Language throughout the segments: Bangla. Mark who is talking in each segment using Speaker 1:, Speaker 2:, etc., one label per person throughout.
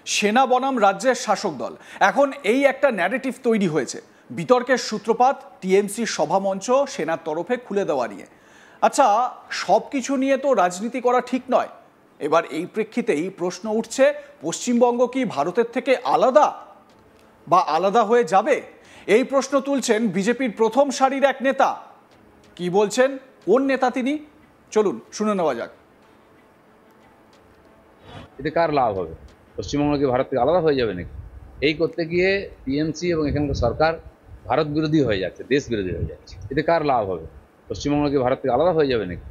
Speaker 1: সেনা বনাম রাজ্যের শাসক দল, এখন এই একটা ন্যারেটিভ তৈরি হয়েছে। বিতর্কের সূত্রপাত টিএমসি সভামঞ্চ সেনার তরফে খুলে দেওয়া নিয়ে। আচ্ছা, সব কিছু নিয়ে তো রাজনীতি করা ঠিক নয়। এবার এই প্রেক্ষিতেই প্রশ্ন উঠছে, পশ্চিমবঙ্গ কি ভারতের থেকে আলাদা বা আলাদা হয়ে যাবে? এই প্রশ্ন তুলছেন বিজেপির প্রথম সারির এক নেতা। কি বলছেন, কোন নেতা তিনি, চলুন শুনে নেওয়া যাক।
Speaker 2: এতে কার লাভ হবে? পশ্চিমবঙ্গ কি ভারত থেকে আলাদা হয়ে যাবে নাকি? এই করতে গিয়ে টিএমসি এবং এখানকার সরকার ভারত বিরোধী হয়ে যাচ্ছে, দেশ বিরোধী হয়ে যাচ্ছে। এতে কার লাভ হবে? পশ্চিমবঙ্গ কি ভারত থেকে আলাদা হয়ে যাবে নাকি?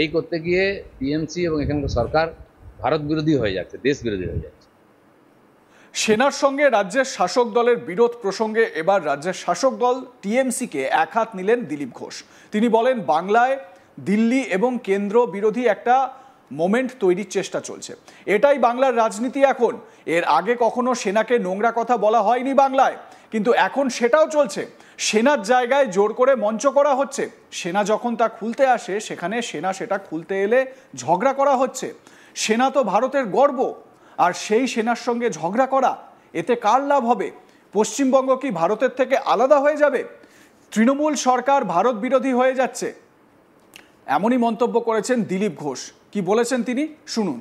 Speaker 2: এই করতে গিয়ে টিএমসি এবং এখানকার সরকার ভারত বিরোধী হয়ে যাচ্ছে, দেশ বিরোধী হয়ে যাচ্ছে।
Speaker 1: সেনার সঙ্গে রাজ্যের শাসক দলের বিরোধ প্রসঙ্গে এবার রাজ্যের শাসক দল টিএমসিকে একহাত নিলেন দিলীপ ঘোষ। তিনি বলেন, বাংলায় দিল্লি এবং কেন্দ্র বিরোধী একটা মোমেন্ট তৈরির চেষ্টা চলছে, এটাই বাংলার রাজনীতি এখন। এর আগে কখনো সেনাকে নোংরা কথা বলা হয়নি বাংলায়, কিন্তু এখন সেটাও চলছে। সেনার জায়গায় জোর করে মঞ্চ করা হচ্ছে। সেনা যখন তা খুলতে আসে, সেখানে সেনা সেটা খুলতে এলে ঝগড়া করা হচ্ছে। সেনা তো ভারতের গর্ব, আর সেই সেনার সঙ্গে ঝগড়া করা, এতে কার লাভ হবে? পশ্চিমবঙ্গ কি ভারতের থেকে আলাদা হয়ে যাবে? তৃণমূল সরকার ভারত বিরোধী হয়ে যাচ্ছে, এমনই মন্তব্য করেছেন দিলীপ ঘোষ। কি বলেছেন তিনি, শুনুন।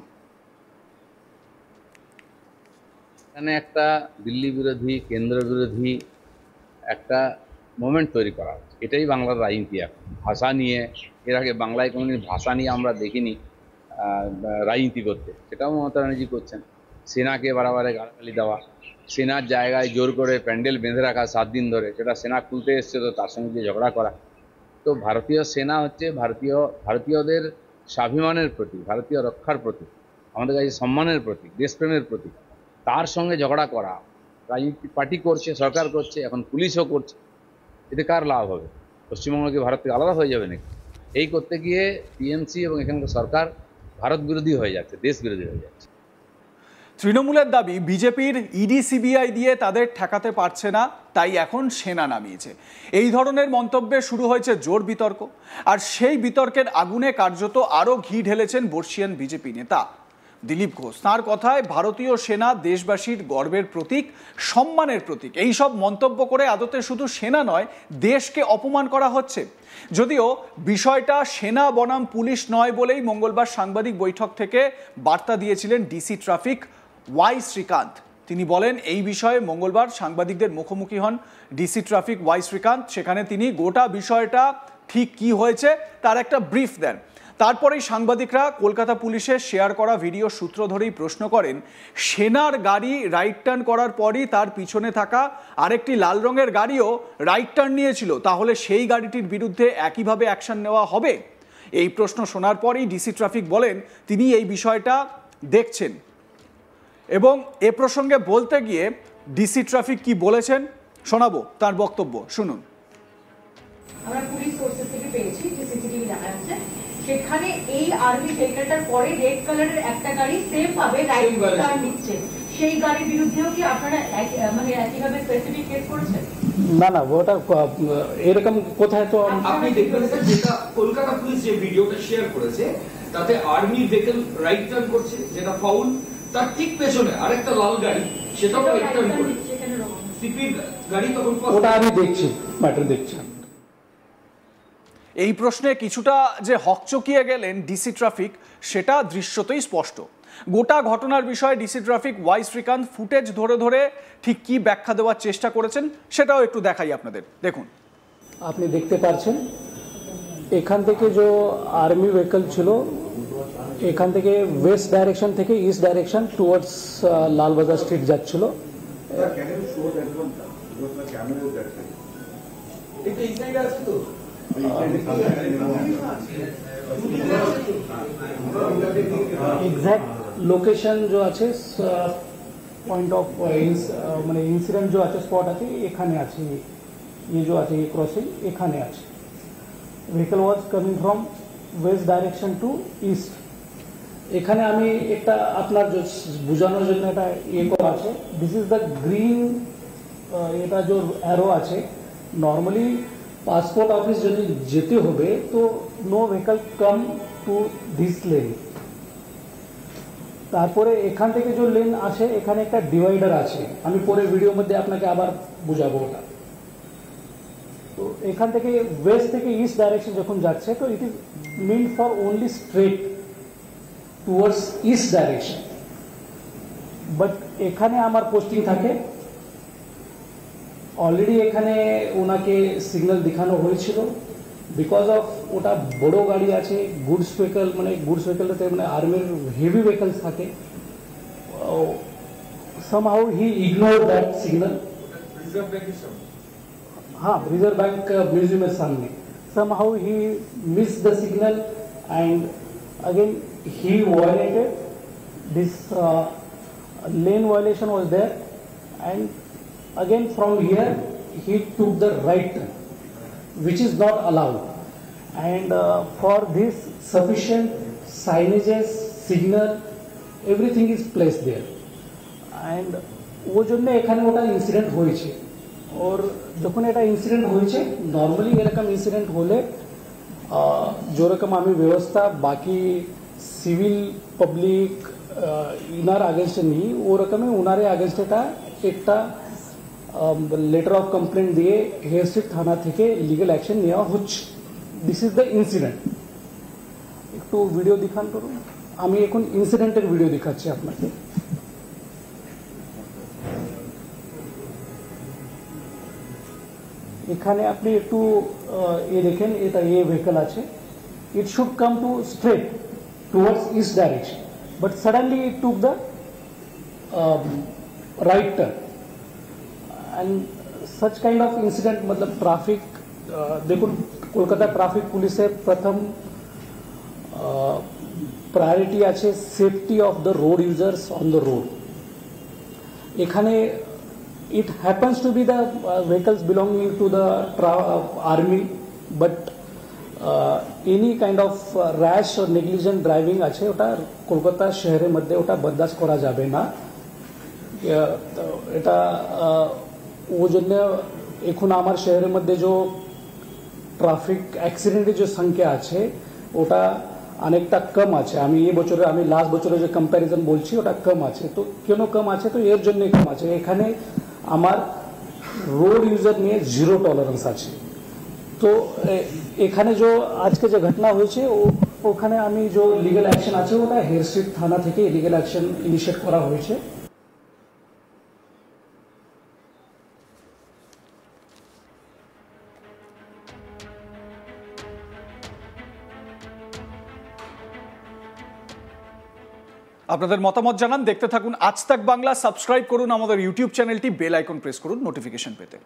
Speaker 2: এখানে একটা দিল্লি বিরোধী, কেন্দ্র বিরোধী একটা মোমেন্ট তৈরি করা হচ্ছে। এটাই বাংলার রাজনীতি এখন। ভাষা নিয়ে, এর আগে বাংলায় কোনোদিন ভাষা নিয়ে আমরা দেখিনি রাজনীতি করতে, সেটাও মমতা ব্যানার্জি করছেন। সেনাকে বারবারে গালাগালি দেওয়া, সেনার জায়গায় জোর করে প্যান্ডেল বেঁধে রাখা 7 দিন ধরে, সেটা সেনা খুলতে এসছে তো তার সঙ্গে ঝগড়া করা। তো ভারতীয় সেনা হচ্ছে ভারতীয়দের স্বাভিমানের প্রতীক, ভারতীয় রক্ষার প্রতীক, আমাদের কাছে সম্মানের প্রতীক, দেশপ্রেমের প্রতীক। তার সঙ্গে ঝগড়া করা রাজনীতি পার্টি করছে, সরকার করছে, এখন পুলিশও করছে। এতে কার লাভ হবে? পশ্চিমবঙ্গ কি ভারত থেকে আলাদা হয়ে যাবে নাকি? এই করতে গিয়ে টিএমসি এবং এখানকার সরকার ভারত বিরোধী হয়ে যাচ্ছে, দেশ বিরোধী হয়ে যাচ্ছে।
Speaker 1: তৃণমূলের দাবি, বিজেপির ইডি সিবিআই দিয়ে তাদের ঠেকাতে পারছে না, তাই এখন সেনা নামিয়েছে। এই ধরনের মন্তব্যে শুরু হয়েছে জোর বিতর্ক, আর সেই বিতর্কের আগুনে কার্যত আরও ঘি ঢেলেছেন বর্ষিয়ান বিজেপি নেতা দিলীপ ঘোষ। তাঁর কথায়, ভারতীয় সেনা দেশবাসীর গর্বের প্রতীক, সম্মানের প্রতীক। এই সব মন্তব্য করে আদতে শুধু সেনা নয়, দেশকে অপমান করা হচ্ছে। যদিও বিষয়টা সেনা বনাম পুলিশ নয় বলেই মঙ্গলবার সাংবাদিক বৈঠক থেকে বার্তা দিয়েছিলেন ডিসি ট্রাফিক ওয়াই শ্রীকান্ত। তিনি বলেন, এই বিষয়ে মঙ্গলবার সাংবাদিকদের মুখোমুখি হন ডিসি ট্রাফিক ওয়াই শ্রীকান্ত। সেখানে তিনি গোটা বিষয়টা ঠিক কি হয়েছে তার একটা ব্রিফ দেন। তারপরেই সাংবাদিকরা কলকাতা পুলিশের শেয়ার করা ভিডিও সূত্র ধরেই প্রশ্ন করেন, সেনার গাড়ি রাইট টার্ন করার পরই তার পিছনে থাকা আরেকটি লাল রঙের গাড়িও রাইট টার্ন নিয়েছিল, তাহলে সেই গাড়িটির বিরুদ্ধে একইভাবে অ্যাকশন নেওয়া হবে? এই প্রশ্ন শোনার পরেই ডিসি ট্রাফিক বলেন তিনি এই বিষয়টা দেখছেন। এবং এ প্রসঙ্গে বলতে গিয়ে ডিসি ট্রাফিক কি বলেছেন শোনাবো তার বক্তব্য, শুনুন।
Speaker 3: আমরা পুলিশ সোর্সেস থেকে পেয়েছি যে সিসিটিভি দেখা যাচ্ছে, সেখানে এই আর্মি ভেহিকলটার পরে রেড কালারের একটা গাড়ি সেম ভাবে রাইট টার্ন নিচ্ছে। সেই গাড়ির বিরুদ্ধেও কি আপনারা মানে একইভাবে স্পেসিফিক কেস করেছেন?
Speaker 4: না না, ওটা এরকম কোথায় তো
Speaker 5: আপনি দেখবেন স্যার, যেটা কলকাতা পুলিশ যে ভিডিওটা শেয়ার করেছে তাতে আর্মি ভেহিকল রাইট টার্ন করছে, যেটা ফাউল। তার ঠিক পেছনে আরেকটা লাল গাড়ি, সেটাও রাইট টার্ন করছে। সিপির গাড়ি তখন
Speaker 4: ওটা আমি দেখছি, ম্যাটার দেখছি।
Speaker 1: এই প্রশ্নে কিছুটা যে হকচকিয়ে গেলেন ডিসি ট্রাফিক, সেটা দৃশ্যতই স্পষ্ট। গোটা ঘটনার বিষয়ে DC traffic Y Srikanth footage ধরে ধরে ঠিক কি ব্যাখ্যা দেওয়ার চেষ্টা করেছেন সেটাও একটু দেখাই আপনাদের, দেখুন।
Speaker 4: আপনি দেখতে পাচ্ছেন এখান থেকে যে আর্মি ভেহিকল ছিল, এখান থেকে ওয়েস্ট ডাইরেকশন থেকে east direction towards Lalbazar street যাচ্ছিল। एग्जैक्ट लोकेशन जो আছে पॉइंट ऑफ মানে ইনসিডেন্ট जो আছে স্পট আছে এখানে আছে, ये जो আছে ये क्रॉसिंग এখানে আছে। vehicle was coming from west direction to east। এখানে আমি একটা আপনার বোঝানোর জন্য এটা ইয়ে করা আছে, দিস ইজ দ্য গ্রিন, এটা যে অ্যারো আছে, নর্মালি পাসপোর্ট অফিস যদি যেতে হবে তো no vehicle come to this lane. তারপরে এখান থেকে যে লেন আসে এখানে একটা ডিভাইডার আছে, আমি পরে ভিডিওর মধ্যে আপনাকে আবার বুঝাবো ওটা। তো এখান থেকে ওয়েস্ট থেকে ইস্ট ডাইরেকশন যখন যাচ্ছে তো it is meant for only straight towards east direction, but এখানে আমার পোস্টিং থাকে অলরেডি, এখানে ওনাকে সিগন্যাল দেখানো হয়েছিল বিকজ অফ ওটা বড় গাড়ি আছে, গুডস ভেহিকল, মানে গুডস ভেহিকলটাতে মানে আর্মির হেভি ভেহিকলস থাকে, somehow he ignored that signal.
Speaker 5: Reserve ব্যাংকের সামনে
Speaker 4: हाँ, रिजर्व बैंक म्यूजियम के सामने somehow he missed the signal and again he violated this lane violation was there, and again from here he took the right turn which is not allowed, and for this sufficient signages, signal, everything is placed there, and वो জন্য এখানে ওটা ইনসিডেন্ট হয়েছে। और যখন এটা ইনসিডেন্ট হয়েছে নর্মালি এরকম ইনসিডেন্ট হলে যেরকম আমি ব্যবস্থা বাকি সিভিল পাবলিক ইনার আগেনস্টে নিই ওরকমই ওনারে আগেনস্ট এটা একটা লেটার অফ কমপ্লেন দিয়ে হেয়ার স্ট্রিট থানা থেকে লিগ্যাল অ্যাকশন নেওয়া হচ্ছে। This is the incident. একটু ভিডিও দেখান করুন, আমি এখন ইনসিডেন্টের ভিডিও দেখাচ্ছি আপনাকে। এখানে আপনি একটু এ দেখেন, এটা এ ভেহিকল আছে, it should come to straight towards east direction, but suddenly it took the right turn, and such kind of incident मतलब ट्रैफिक देखो कोलकाता ट्रैफिक पुलिस प्रथम प्रायोरिटी আছে safety of the road users on the road. এখানে it happens to be the vehicles belonging to the army, but any kind of rash or negligent driving আছে ওটা কলকাতা শহরের মধ্যে ওটা বরদাস্ত করা যাবে না। এটা वो জন্য এখন আমার শহরের মধ্যে যে ট্রাফিক অ্যাক্সিডেন্টের যে সংখ্যা আছে ওটা অনেকটা কম আছে। আমি এই বছরে আমি লাস্ট বছরে যে কম্প্যারিজন বলছি ওটা কম আছে। তো কেন কম আছে? তো এর জন্য কম আছে এখানে আমার রোড ইউজার নিয়ে জিরো টলারেন্স আছে। তো এখানে যে আজকে যে ঘটনা হয়েছে ওখানে আমি যে লিগ্যাল অ্যাকশন আছে ওটা হেয়ার স্ট্রিট থানা থেকে লিগ্যাল অ্যাকশন ইনিশিয়েট করা হয়েছে।
Speaker 1: আপনাদের মতামত জানান, দেখতে থাকুন আজ তাক বাংলা, সাবস্ক্রাইব করুন আমাদের ইউটিউব চ্যানেলটি, বেল আইকন প্রেস করুন নোটিফিকেশন পেতে।